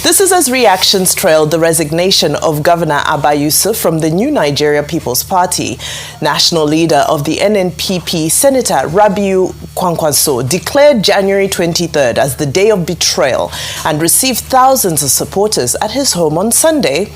This is as reactions trailed the resignation of Governor Abba Yusuf from the New Nigeria People's Party. National leader of the NNPP, Senator Rabiu Kwankwaso, declared January 23rd as the day of betrayal and received thousands of supporters at his home on Sunday,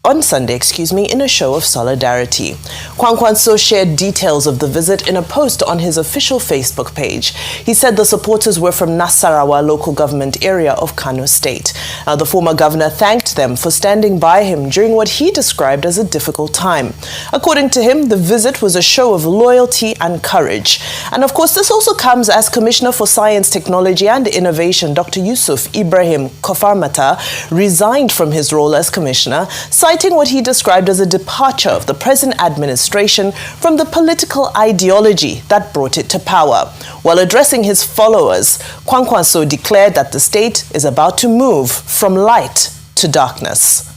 in a show of solidarity. Kwankwaso shared details of the visit in a post on his official Facebook page. He said the supporters were from Nasarawa local government area of Kano State. The former governor thanked them for standing by him during what he described as a difficult time. According to him, the visit was a show of loyalty and courage. And of course, this also comes as Commissioner for Science, Technology and Innovation, Dr. Yusuf Ibrahim Kofarmata, resigned from his role as commissioner, citing what he described as a departure of the present administration from the political ideology that brought it to power. While addressing his followers, Kwankwaso declared that the state is about to move from light to darkness.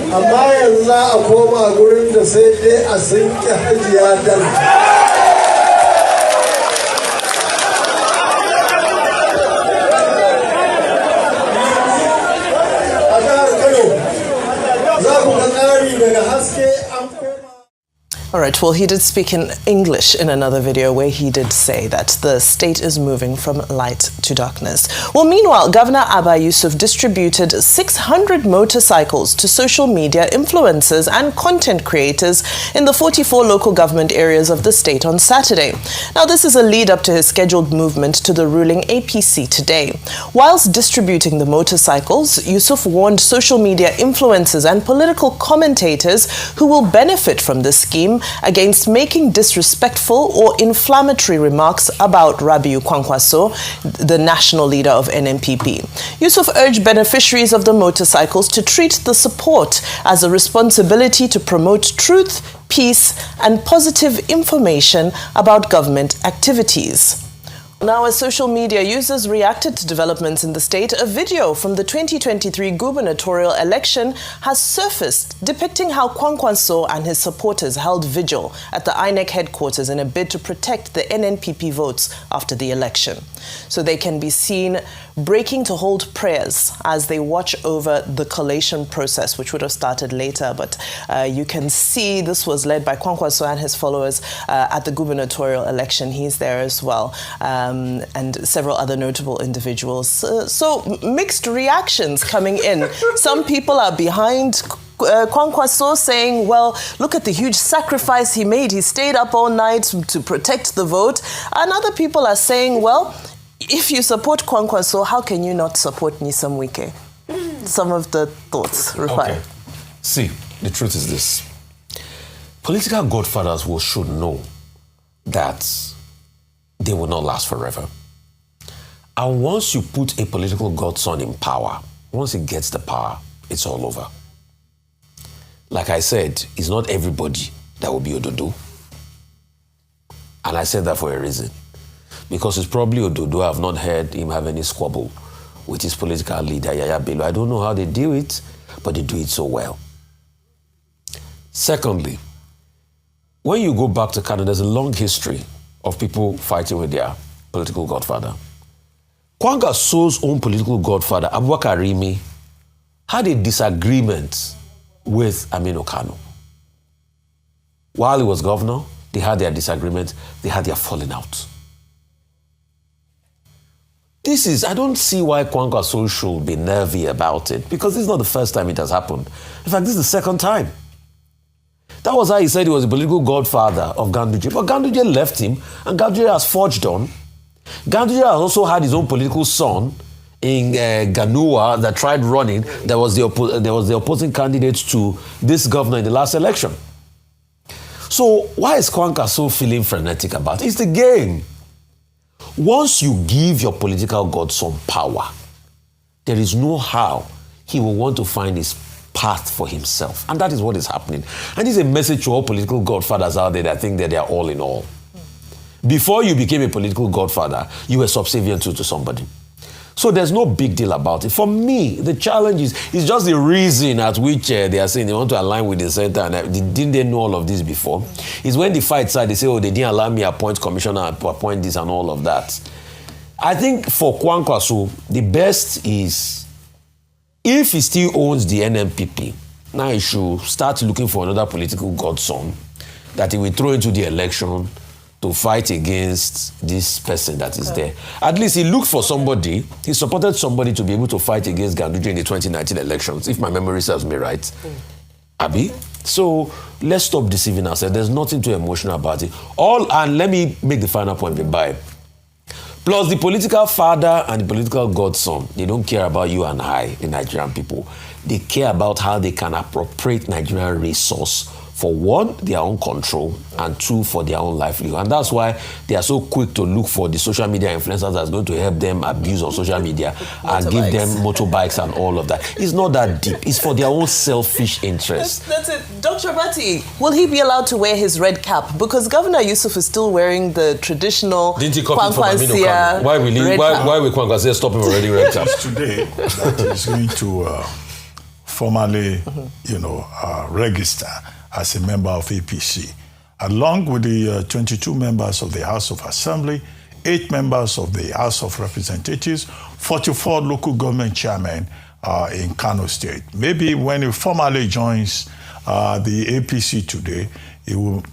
Amma yanzu za a koma gurin da sai dai a sinke hajiya dan. A jihar Kano za ku ga tsari daga haske an koma. All right, well, he did speak in English in another video where he did say that the state is moving from light to darkness. Well, meanwhile, Governor Abba Yusuf distributed 600 motorcycles to social media influencers and content creators in the 44 local government areas of the state on Saturday. Now, this is a lead up to his scheduled movement to the ruling APC today. Whilst distributing the motorcycles, Yusuf warned social media influencers and political commentators who will benefit from this scheme against making disrespectful or inflammatory remarks about Rabiu Kwankwaso, the national leader of NNPP. Yusuf urged beneficiaries of the motorcycles to treat the support as a responsibility to promote truth, peace, and positive information about government activities. Now, as social media users reacted to developments in the state, a video from the 2023 gubernatorial election has surfaced depicting how Kwankwaso and his supporters held vigil at the INEC headquarters in a bid to protect the NNPP votes after the election. So they can be seen breaking to hold prayers as they watch over the collation process, which would have started later. But you can see this was led by Kwankwaso and his followers at the gubernatorial election. He's there as well. And several other notable individuals. So mixed reactions coming in. Some people are behind Kwankwaso, saying, well, look at the huge sacrifice he made. He stayed up all night to protect the vote. And other people are saying, well, if you support Kwankwaso, how can you not support Nyesom Wike? Some of the thoughts, Rufai. Okay. See, the truth is this. Political godfathers should know that they will not last forever. And once you put a political godson in power, once he gets the power, it's all over. Like I said, it's not everybody that will be Ododo. And I said that for a reason. Because it's probably Ododo. I've not heard him have any squabble with his political leader, Yaya Bl0w. I don't know how they do it, but they do it so well. Secondly, when you go back to Canada, there's a long history of people fighting with their political godfather. Kwankwaso's own political godfather, Abubakar Rimi, had a disagreement with Aminu Kano. While he was governor, they had their disagreement, they had their falling out. I don't see why Kwankwaso should be nervy about it, because this is not the first time it has happened. In fact, this is the second time. That was how he said he was a political godfather of Ganduje. But Ganduje left him, and Ganduje has forged on. Ganduje has also had his own political son in Ganua that tried running. There was the opposing candidate to this governor in the last election. So why is Kwankwaso feeling frenetic about it? It's the game. Once you give your political godson power, there is no how he will want to find his path for himself. And that is what is happening. And this is a message to all political godfathers out there that think that they are all in all. Before you became a political godfather, you were subservient to somebody. So there's no big deal about it. For me, the challenge is just the reason at which they are saying they want to align with the center, and didn't they know all of this before? Is when the fight side, they say, oh, they didn't allow me appoint commissioner and appoint this and all of that. I think for Kwankwaso, the best is, if he still owns the NNPP, now he should start looking for another political godson that he will throw into the election to fight against this person that is there. At least he looked for somebody, he supported somebody to be able to fight against Ganduje in the 2019 elections, if my memory serves me right. Abi? So let's stop deceiving ourselves. There's nothing too emotional about it. And let me make the final point, Bl0w. Plus, the political father and the political godson, they don't care about you and I, the Nigerian people. They care about how they can appropriate Nigerian resource for one, their own control, and two, for their own livelihood. And that's why they are so quick to look for the social media influencers that's going to help them abuse on social media and give them motorbikes and all of that. It's not that deep. It's for their own selfish interests. That's it. Dr. Bati, will he be allowed to wear his red cap? Because Governor Yusuf is still wearing the traditional Didn't he copy from Aminu Kano? Why will Kwankwaso stop him already red cap? Today, that is going to formally, register as a member of APC, along with the 22 members of the House of Assembly, 8 members of the House of Representatives, 44 local government chairmen in Kano State. Maybe when he formally joins the APC today, he will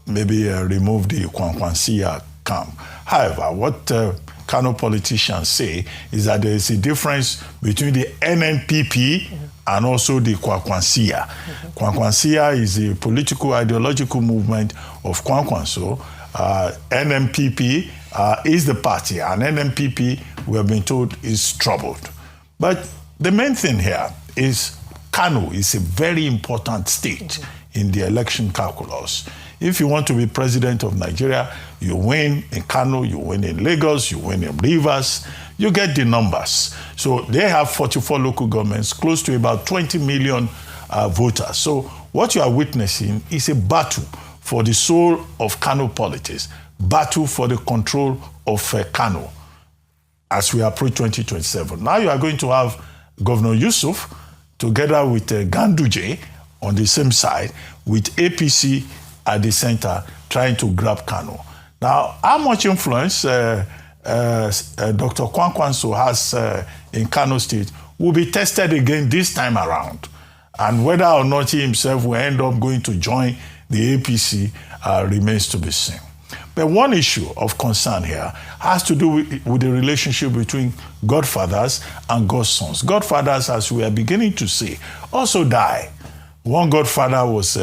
maybe remove the Kwankwaso camp. However, what Kano politicians say is that there is a difference between the NNPP and also the Kwankwaso. Kwankwaso is a political ideological movement of Kwankwaso. NNPP is the party, and NNPP, we have been told, is troubled. But the main thing here is Kano is a very important state in the election calculus. If you want to be president of Nigeria, you win in Kano, you win in Lagos, you win in Rivers, you get the numbers. So they have 44 local governments, close to about 20 million voters. So what you are witnessing is a battle for the soul of Kano politics, battle for the control of Kano as we approach 2027. Now you are going to have Governor Yusuf together with Ganduje on the same side, with APC at the center trying to grab Kano. Now, how much influence Dr. Kwankwaso has in Kano State will be tested again this time around. And whether or not he himself will end up going to join the APC remains to be seen. But one issue of concern here has to do with the relationship between godfathers and godsons. Godfathers, as we are beginning to see, also die. One godfather was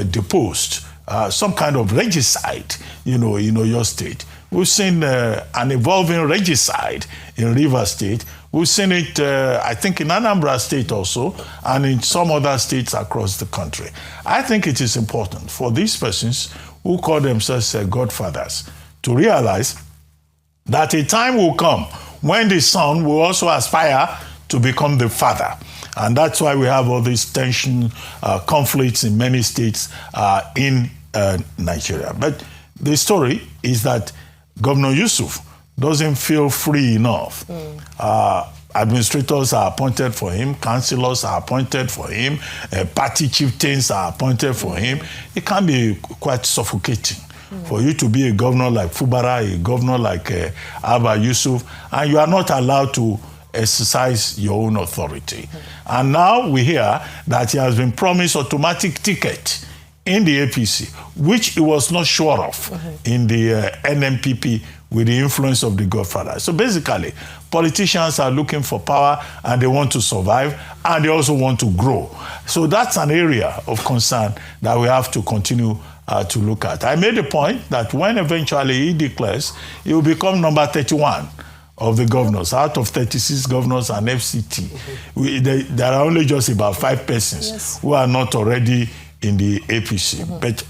deposed, some kind of regicide, in your state. We've seen an evolving regicide in Rivers State. We've seen it, I think, in Anambra State also, and in some other states across the country. I think it is important for these persons who call themselves godfathers to realize that a time will come when the son will also aspire to become the father. And that's why we have all these tension, conflicts in many states in Nigeria. But the story is that Governor Yusuf doesn't feel free enough. Administrators are appointed for him, councillors are appointed for him, party chieftains are appointed for him. It can be quite suffocating for you to be a governor like Fubara, a governor like Abba Yusuf, and you are not allowed to exercise your own authority. And now we hear that he has been promised automatic ticket in the APC, which he was not sure of in the NNPP with the influence of the godfather. So basically, politicians are looking for power and they want to survive and they also want to grow. So that's an area of concern that we have to continue to look at. I made a point that when eventually he declares, he will become number 31 of the governors, out of 36 governors and FCT. There are only just about 5 persons who are not already in the APC. But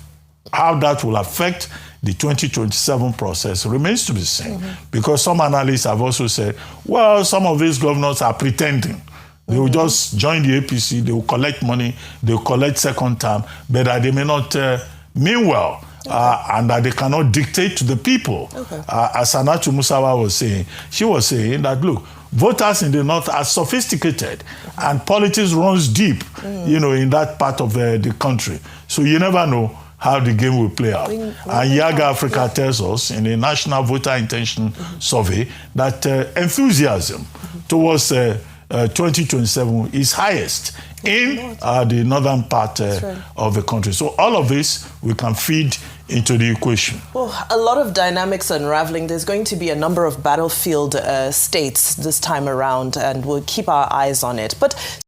how that will affect the 2027 process remains to be seen. Because some analysts have also said, well, some of these governors are pretending. They will just join the APC, they will collect money, they will collect second term, but that they may not mean well. And that they cannot dictate to the people. As Sanatu Musawa was saying, she was saying that, look, voters in the North are sophisticated and politics runs deep, in that part of the country. So you never know how the game will play out. And Yaga Africa tells us in a national voter intention survey that enthusiasm towards 2027 is highest in the northern part of the country. So all of this we can feed into the equation. Well, a lot of dynamics unraveling. There's going to be a number of battlefield states this time around, and we'll keep our eyes on it. But